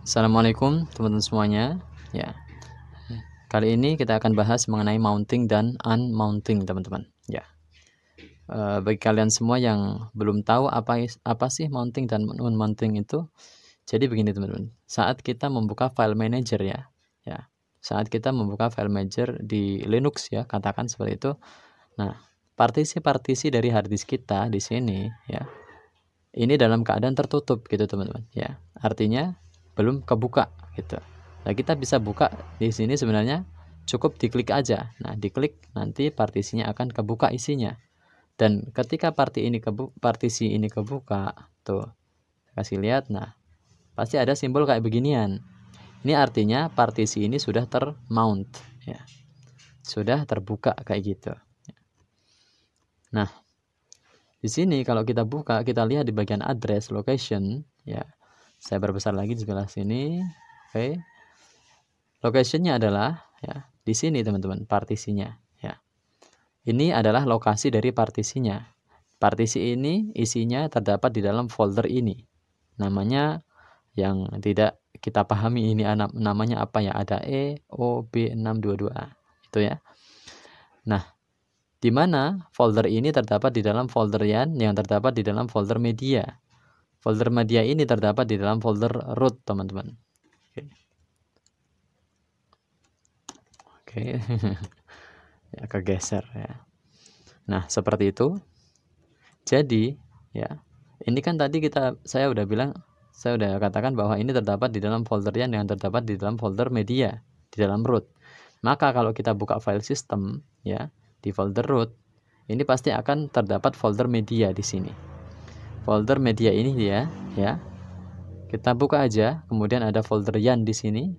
Assalamualaikum teman-teman semuanya. Ya, kali ini kita akan bahas mengenai mounting dan unmounting, teman-teman. Ya, bagi kalian semua yang belum tahu apa sih mounting dan unmounting itu, jadi begini teman-teman. Saat kita membuka file manager ya, saat kita membuka file manager di Linux ya, katakan seperti itu. Nah, partisi-partisi dari hard disk kita di sini ya, ini dalam keadaan tertutup gitu teman-teman. Ya, artinya belum kebuka gitu. Nah, kita bisa buka di sini sebenarnya cukup diklik aja. Nah, diklik nanti partisinya akan kebuka isinya. Dan ketika partisi ini kebuka, tuh kasih lihat. Nah, pasti ada simbol kayak beginian. Ini artinya partisi ini sudah termount ya. Sudah terbuka kayak gitu. Nah, di sini kalau kita buka, kita lihat di bagian address location ya. Saya perbesar lagi di sebelah sini. Oke. Locationnya adalah ya di sini teman-teman, partisinya ya. Ini adalah lokasi dari partisinya. Partisi ini isinya terdapat di dalam folder ini. Namanya yang tidak kita pahami ini namanya apa ya? Ada EOB622A itu ya. Nah, di mana folder ini terdapat di dalam folder yang terdapat di dalam folder media. Folder media ini terdapat di dalam folder root, teman-teman. Oke. Ya, kegeser ya. Nah, seperti itu. Jadi, ya. Ini kan tadi saya udah katakan bahwa ini terdapat di dalam folder yang terdapat di dalam folder media, di dalam root. Maka kalau kita buka file system ya, di folder root, ini pasti akan terdapat folder media di sini. Folder media ini dia ya. Kita buka aja, kemudian ada folder yan di sini.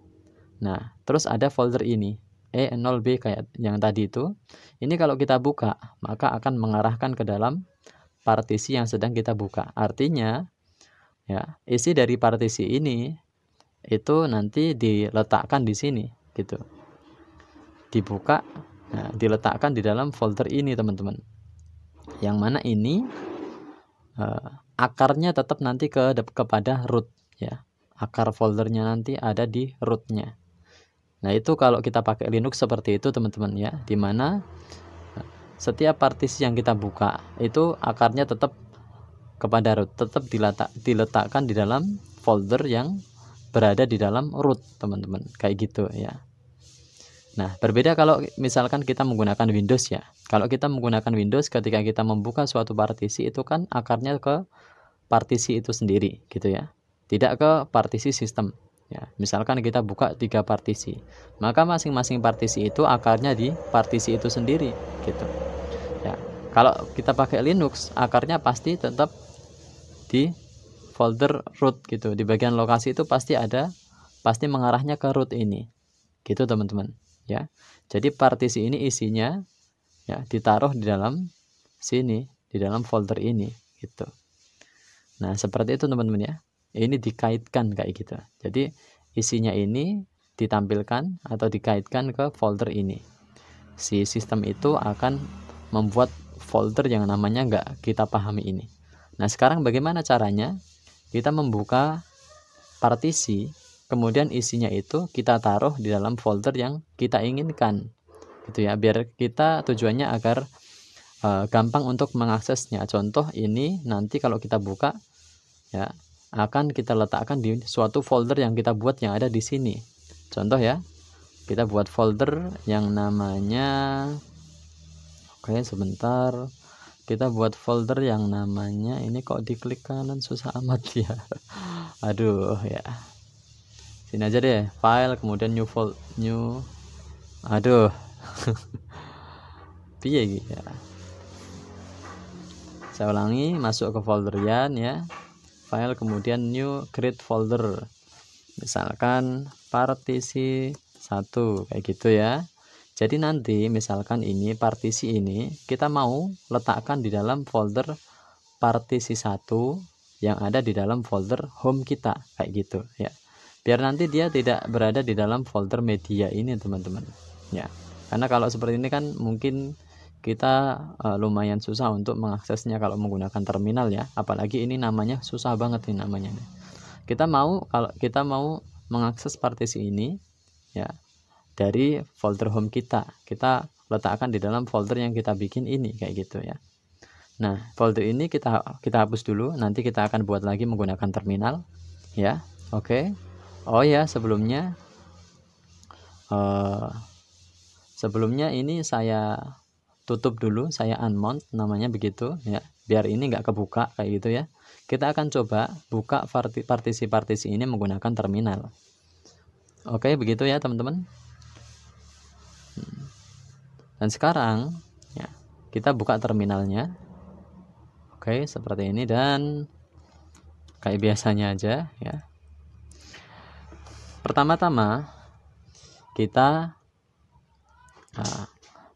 Nah, terus ada folder ini. E0B kayak yang tadi itu. Ini kalau kita buka, maka akan mengarahkan ke dalam partisi yang sedang kita buka. Artinya, ya, isi dari partisi ini itu nanti diletakkan di sini, gitu. Dibuka, nah, diletakkan di dalam folder ini, teman-teman. Yang mana ini akarnya tetap nanti kepada root, ya. Akar foldernya nanti ada di rootnya. Nah, itu kalau kita pakai Linux seperti itu teman-teman ya, dimana setiap partisi yang kita buka itu akarnya tetap kepada root, tetap diletakkan di dalam folder yang berada di dalam root, teman-teman, kayak gitu ya. Nah, berbeda kalau misalkan kita menggunakan Windows ya. Kalau kita menggunakan Windows, ketika kita membuka suatu partisi itu kan akarnya ke partisi itu sendiri gitu ya, tidak ke partisi sistem. Ya, misalkan kita buka 3 partisi, maka masing-masing partisi itu akarnya di partisi itu sendiri, gitu. Ya, kalau kita pakai Linux, akarnya pasti tetap di folder root gitu. Di bagian lokasi itu pasti mengarahnya ke root ini, gitu teman-teman. Ya, jadi partisi ini isinya ya ditaruh di dalam sini, di dalam folder ini, gitu. Nah, seperti itu teman-teman ya. Ini dikaitkan kayak gitu. Jadi isinya ini ditampilkan atau dikaitkan ke folder ini. Si sistem itu akan membuat folder yang namanya nggak kita pahami ini. Nah, sekarang bagaimana caranya? Kita membuka partisi, kemudian isinya itu kita taruh di dalam folder yang kita inginkan, gitu ya. Biar kita tujuannya agar gampang untuk mengaksesnya. Contoh ini nanti kalau kita buka ya, akan kita letakkan di suatu folder yang kita buat yang ada di sini. Contoh ya, kita buat folder yang namanya, oke sebentar, kita buat folder yang namanya, ini kok diklik kanan susah amat ya. Aduh ya, sini aja deh, file kemudian new, aduh piye gitu ya. Saya ulangi, masuk ke folder yan ya, file kemudian new create folder, misalkan partisi 1 kayak gitu ya. Jadi nanti misalkan ini partisi ini kita mau letakkan di dalam folder partisi 1 yang ada di dalam folder home kita kayak gitu ya, biar nanti dia tidak berada di dalam folder media ini teman-teman ya. Karena kalau seperti ini kan mungkin kita lumayan susah untuk mengaksesnya kalau menggunakan terminal ya, apalagi ini namanya susah banget nih namanya. Kalau kita mau mengakses partisi ini ya dari folder home kita letakkan di dalam folder yang kita bikin ini kayak gitu ya. Nah, folder ini kita hapus dulu, nanti kita akan buat lagi menggunakan terminal ya. Oke. Oh ya, sebelumnya ini saya tutup dulu, saya unmount namanya begitu ya, biar ini nggak kebuka kayak gitu ya. Kita akan coba buka partisi-partisi ini menggunakan terminal. Oke, begitu ya teman-teman. Dan sekarang ya, kita buka terminalnya. Oke, seperti ini dan kayak biasanya aja ya. Pertama-tama kita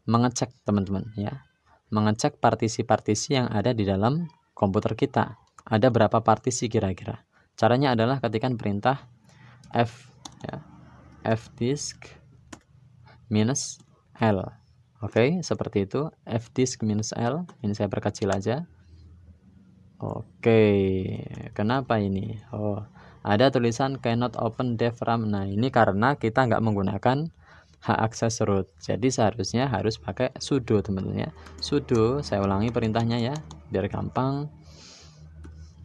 mengecek teman-teman ya. Mengecek partisi-partisi yang ada di dalam komputer kita. Ada berapa partisi kira-kira? Caranya adalah ketikkan perintah f ya. fdisk -l. Oke, seperti itu. fdisk -l. Ini saya perkecil aja. Oke, kenapa ini? Oh, ada tulisan cannot open dev RAM. Nah, ini karena kita nggak menggunakan hak akses root. Jadi seharusnya harus pakai sudo teman-teman ya. Sudo, saya ulangi perintahnya ya, biar gampang.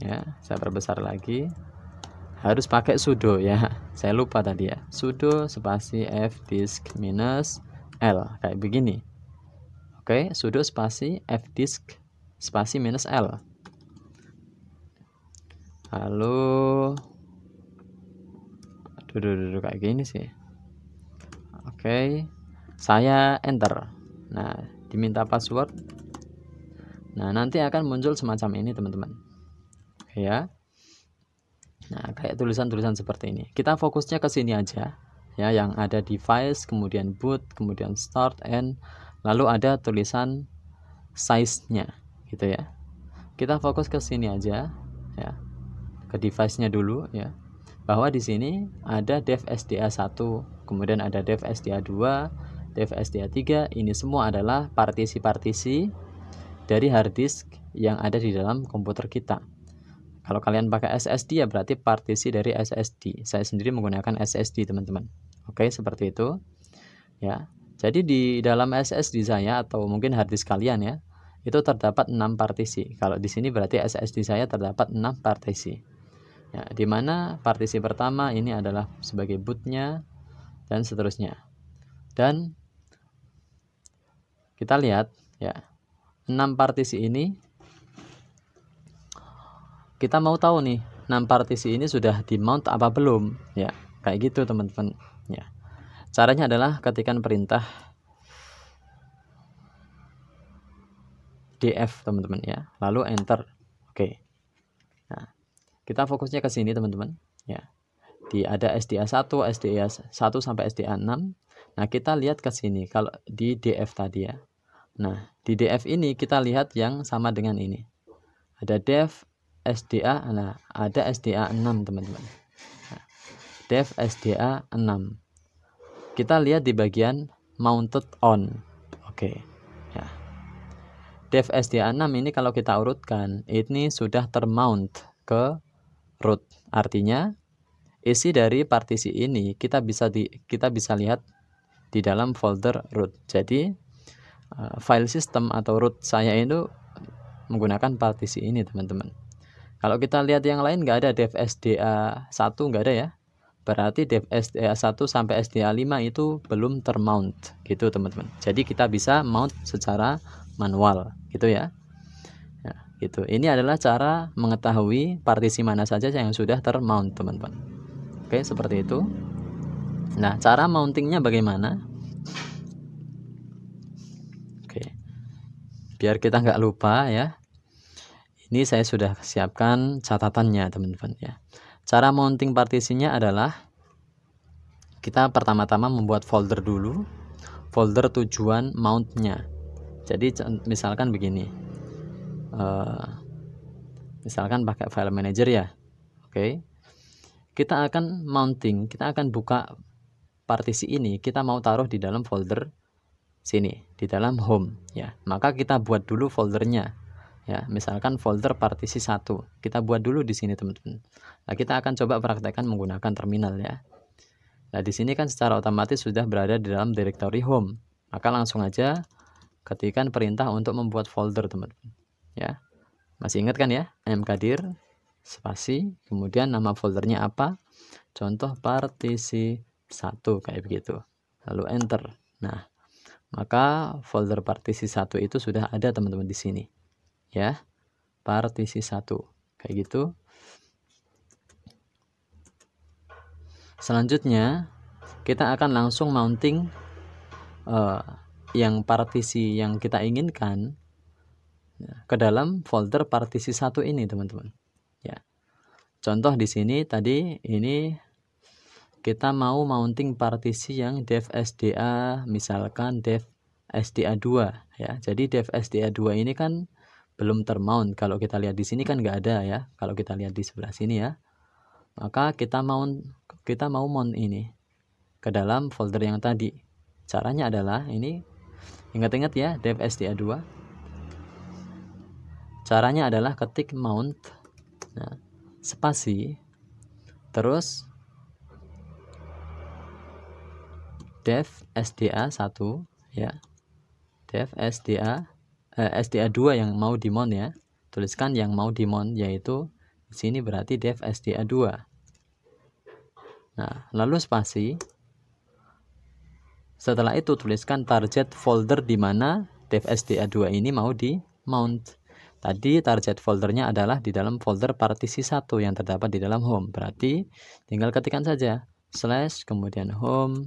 Ya, saya perbesar lagi. Harus pakai sudo ya. Saya lupa tadi ya. Sudo spasi fdisk -l kayak begini. Oke, sudo spasi fdisk spasi -l. Lalu aduh kayak gini sih. Oke, saya enter. Nah, diminta password. Nah, nanti akan muncul semacam ini teman-teman ya. Nah, kayak tulisan-tulisan seperti ini. Kita fokusnya ke sini aja ya, yang ada device, kemudian boot, kemudian start, end, lalu ada tulisan size-nya gitu ya. Kita fokus ke sini aja ya, ke device-nya dulu ya, bahwa di sini ada dev SDA 1, kemudian ada dev SDA 2, dev SDA 3. Ini semua adalah partisi-partisi dari hard disk yang ada di dalam komputer kita. Kalau kalian pakai SSD ya berarti partisi dari SSD. Saya sendiri menggunakan SSD teman-teman. Oke, seperti itu ya. Jadi di dalam SSD saya atau mungkin hard disk kalian ya, itu terdapat 6 partisi. Kalau di sini berarti SSD saya terdapat 6 partisi. Ya, di mana partisi pertama ini adalah sebagai bootnya dan seterusnya. Dan kita lihat ya, 6 partisi ini kita mau tahu nih 6 partisi ini sudah di mount apa belum ya, kayak gitu teman-teman ya. Caranya adalah ketikkan perintah df teman-teman ya, lalu enter. Oke. Nah, kita fokusnya ke sini teman-teman ya. Ada SDA 1, SDA 1 sampai SDA 6. Nah, kita lihat ke sini kalau di df tadi ya. Nah, di df ini kita lihat yang sama dengan ini. Ada dev SDA, nah ada SDA 6 teman-teman. Nah, dev SDA 6. Kita lihat di bagian mounted on. Oke. Ya. Dev SDA 6 ini kalau kita urutkan, ini sudah termount ke root. Artinya isi dari partisi ini kita bisa lihat di dalam folder root. Jadi file system atau root saya itu menggunakan partisi ini teman-teman. Kalau kita lihat yang lain nggak ada dev SDA 1, nggak ada ya. Berarti dev SDA 1 sampai SDA 5 itu belum termount gitu teman-teman. Jadi kita bisa mount secara manual gitu ya. Nah, gitu. Ini adalah cara mengetahui partisi mana saja yang sudah termount teman-teman. Oke, seperti itu. Nah, cara mountingnya bagaimana? Oke. Biar kita nggak lupa ya. Ini saya sudah siapkan catatannya teman-teman ya. Cara mounting partisinya adalah kita pertama-tama membuat folder dulu, folder tujuan mountnya. Jadi misalkan begini, misalkan pakai file manager ya. Oke. Kita akan mounting, kita akan buka partisi ini, kita mau taruh di dalam folder sini, di dalam home ya. Maka kita buat dulu foldernya. Ya, misalkan folder partisi 1 kita buat dulu di sini teman-teman. Nah, kita akan coba praktekkan menggunakan terminal ya. Nah, di sini kan secara otomatis sudah berada di dalam directory home. Maka langsung aja ketikkan perintah untuk membuat folder, teman-teman. Ya. Masih ingat kan ya? mkdir spasi, kemudian nama foldernya apa? Contoh partisi 1 kayak begitu. Lalu enter. Nah, maka folder partisi 1 itu sudah ada, teman-teman, di sini. Ya. Partisi 1 kayak gitu. Selanjutnya kita akan langsung mounting yang partisi yang kita inginkan ke dalam folder partisi 1 ini, teman-teman. Ya. Contoh di sini tadi ini kita mau mounting partisi yang dev SDA, misalkan dev SDA 2 ya. Jadi dev SDA 2 ini kan belum termount. Kalau kita lihat di sini kan nggak ada ya. Kalau kita lihat di sebelah sini ya. Maka kita mau mount ini ke dalam folder yang tadi. Caranya adalah ini, ingat-ingat ya, dev SDA 2. Caranya adalah ketik mount, nah, spasi, terus dev SDA 1 ya. Dev SDA SDA 2 yang mau di mount ya. Tuliskan yang mau di mount, yaitu di sini berarti dev SDA 2. Nah, lalu spasi. Setelah itu tuliskan target folder di mana dev SDA 2 ini mau di mount. Tadi target foldernya adalah di dalam folder partisi 1 yang terdapat di dalam home. Berarti tinggal ketikkan saja slash kemudian home,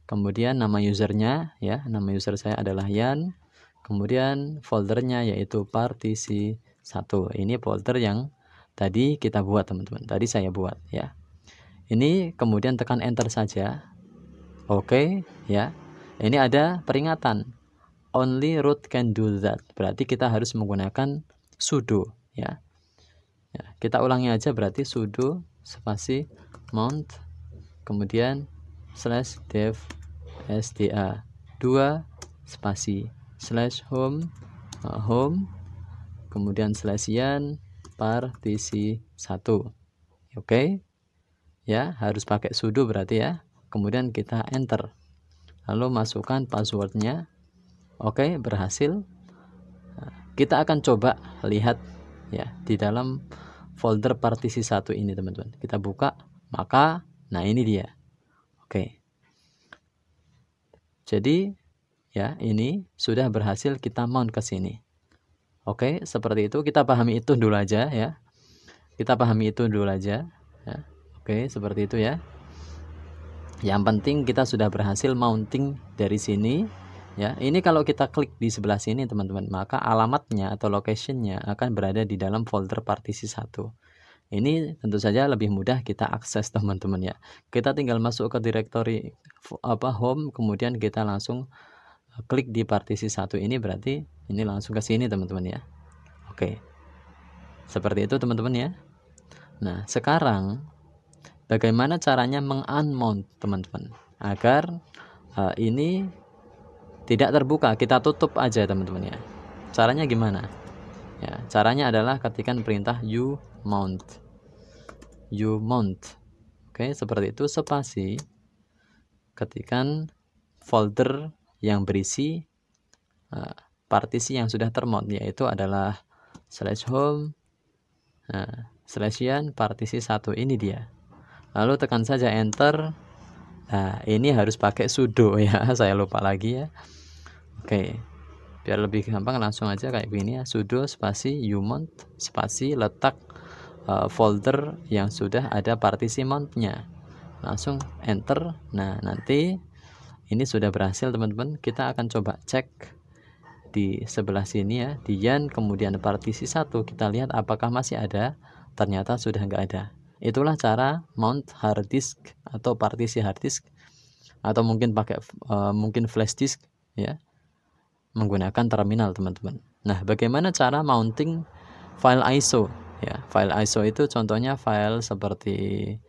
kemudian nama usernya ya, nama user saya adalah Yan, kemudian foldernya yaitu partisi 1. Ini folder yang tadi kita buat, teman-teman. Tadi saya buat ya. Ini kemudian tekan enter saja. Oke ya. Ini ada peringatan. Only root can do that. Berarti kita harus menggunakan sudo ya. Ya, kita ulangi aja, berarti sudo spasi mount kemudian slash dev SDA 2 spasi slash home kemudian slash yan partisi 1. Oke. Ya, harus pakai sudo berarti ya. Kemudian kita enter. Lalu masukkan passwordnya. Oke, berhasil. Nah, kita akan coba lihat ya di dalam folder partisi 1 ini, teman-teman. Kita buka, maka nah ini dia. Oke. Jadi ya, ini sudah berhasil kita mount ke sini. Oke, seperti itu. Kita pahami itu dulu aja ya. Kita pahami itu dulu aja ya. Oke, seperti itu ya. Yang penting kita sudah berhasil mounting dari sini. Ya, ini kalau kita klik di sebelah sini, teman-teman, maka alamatnya atau locationnya akan berada di dalam folder partisi 1. Ini tentu saja lebih mudah kita akses, teman-teman ya. Kita tinggal masuk ke directory home, kemudian kita langsung klik di partisi 1 ini, berarti ini langsung ke sini, teman-teman ya. Oke. Seperti itu, teman-teman ya. Nah, sekarang bagaimana caranya meng-unmount, teman-teman, agar ini tidak terbuka? Kita tutup aja, teman-teman ya. Caranya gimana? Ya, caranya adalah ketikkan perintah umount. Oke, seperti itu, spasi. Ketikkan folder yang berisi partisi yang sudah termount, yaitu adalah slash home slash yan partisi 1. Ini dia. Lalu tekan saja enter. Nah, ini harus pakai sudo ya. Saya lupa lagi ya. Oke, biar lebih gampang langsung aja kayak begini ya. Sudo spasi umount spasi letak folder yang sudah ada partisi mountnya. Langsung enter. Nah, nanti ini sudah berhasil, teman-teman. Kita akan coba cek di sebelah sini ya, di yan kemudian partisi 1. Kita lihat apakah masih ada. Ternyata sudah nggak ada. Itulah cara mount hard disk atau partisi hard disk, atau mungkin pakai mungkin flash disk ya, menggunakan terminal, teman-teman. Nah, bagaimana cara mounting file ISO ya? File ISO itu contohnya file seperti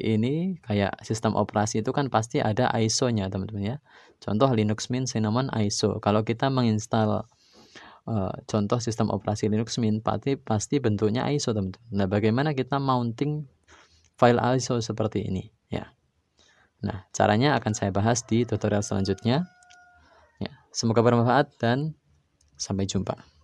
ini, kayak sistem operasi itu kan pasti ada ISO-nya, teman-teman ya. Contoh Linux Mint Cinnamon ISO. Kalau kita menginstal contoh sistem operasi Linux Mint pasti bentuknya ISO, teman-teman. Nah, bagaimana kita mounting file ISO seperti ini ya. Nah, caranya akan saya bahas di tutorial selanjutnya. Ya, semoga bermanfaat dan sampai jumpa.